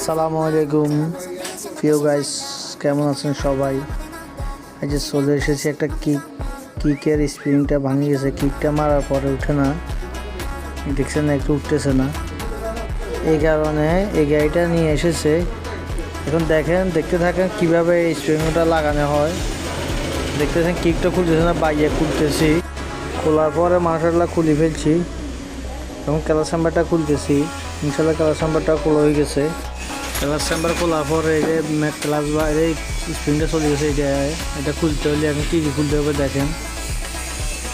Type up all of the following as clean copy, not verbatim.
আসসালামু আলাইকুম প্রিয় গাইস, কেমন আছেন সবাই? এই যে চলে এসেছি একটা কিকের স্প্রিংটা ভাঙে গেছে। কিকটা মারার পরে উঠে না, দেখছেন না, একটু উঠতেছে না। এই কারণে এই গাড়িটা নিয়ে এসেছে। এখন দেখতে থাকেন কীভাবে এই স্প্রিংটা লাগানো হয়। দেখতেছেন কিকটা খুলতেছে না, বাইরে খুলতেছি। খোলার পরে মাশাআল্লাহ খুলে ফেলছি। এবং ক্লাস নাম্বারটা খুলতেছি, ইনশাল্লাহ ক্লাস নাম্বারটা খোলা হয়ে গেছে। ক্লাস নাম্বার খোলার পরে এই যে ক্লাস বাইরে স্প্রিংটা চলে গেছে। এটা খুলতে হলে এখন কী খুলতে হবে দেখেন।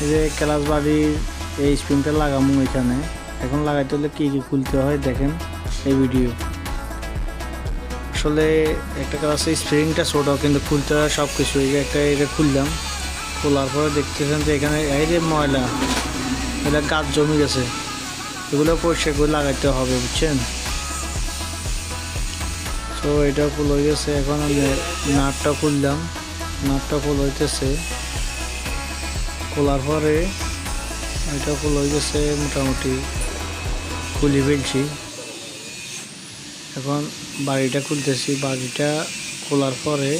এই যে ক্লাস বাড়ির এই স্প্রিংটা লাগামো এখানে। এখন লাগাইতে হলে কী খুলতে হয় দেখেন এই ভিডিও। আসলে একটা ক্লাসে স্প্রিংটা ছোটো, কিন্তু খুলতে হয় সব কিছু। এই যে এটা খুললাম, খোলার পরে দেখতেছেন যে এখানে এই যে ময়লা, এটা গাছ জমে গেছে। এগুলো পরিষ্কার করে লাগাইতে হবে, বুঝছেন? তো এটা ফুল হয়ে গেছে। এখন আমি নাটটা খুললাম, নাটটা ফুল হইতেছে। খোলার পরে এটা ফুল হয়ে গেছে, মোটামুটি খুলে ফেলছি। এখন বাড়িটা খুলতেছি। বাড়িটা খোলার পরে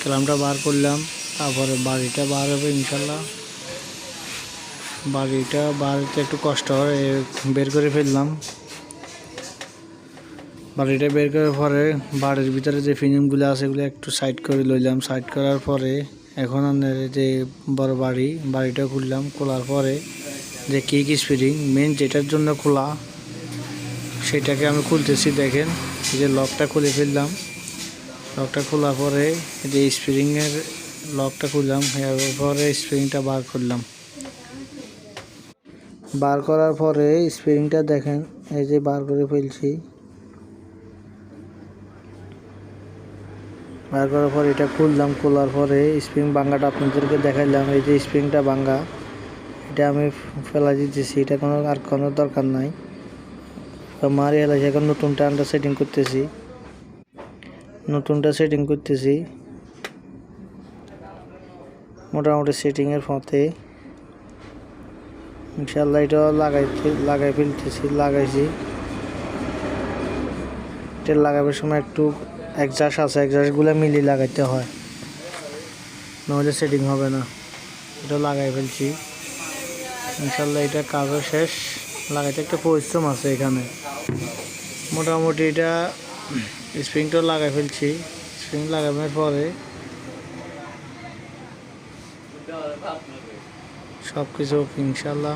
ক্লামটা বার করলাম, তারপরে বাড়িটা বার হবে ইনশাল্লাহ। বাড়িটা বাড়িতে একটু কষ্ট হয়, বের করে ফেললাম। বাড়িটা বের করার পরে বাড়ির ভিতরে যে ফিল্মগুলো আছে এগুলো একটু সাইড করে লইলাম। সাইড করার পরে এখন আমাদের যে বড় বাড়িটা খুললাম। খোলার পরে যে কিক স্প্রিং মেন যেটার জন্য খোলা, সেটাকে আমি খুলতেছি। দেখেন এই যে লকটা খুলে ফেললাম। লকটা খোলার পরে যে স্প্রিংয়ের লকটা খুললাম, এরপরে স্প্রিংটা বার করলাম। বার করার পরে স্প্রিংটা দেখেন এই যে বার করে ফেলছি। বার করার পর এটা খুললাম। খোলার পরে স্প্রিং ভাঙাটা আপনাদেরকে দেখাইলাম। এই যে স্প্রিংটা ভাঙা, এটা আমি ফেলা দিতেছি। এটা কোনো দরকার নাই, মারি হেলাইছি। এখন নতুনটা আমরা সেটিং করতেছি। মোটামুটি সেটিংয়ের পথে ইনশাল্লাহ। এটা লাগাইছি। এটা লাগাবার সময় একটু এক্সাস্টগুলো মিলিয়ে লাগাইতে হয়, নাহলে সেটিং হবে না। এটা লাগাই ফেলছি ইনশাল্লাহ। এটা কাজও শেষ। লাগাইতে একটা পরিশ্রম আছে এখানে। মোটামুটি এটা স্প্রিংটাও লাগাই ফেলছি। স্প্রিং লাগানোর পরে সব কিছু ইনশাল্লাহ।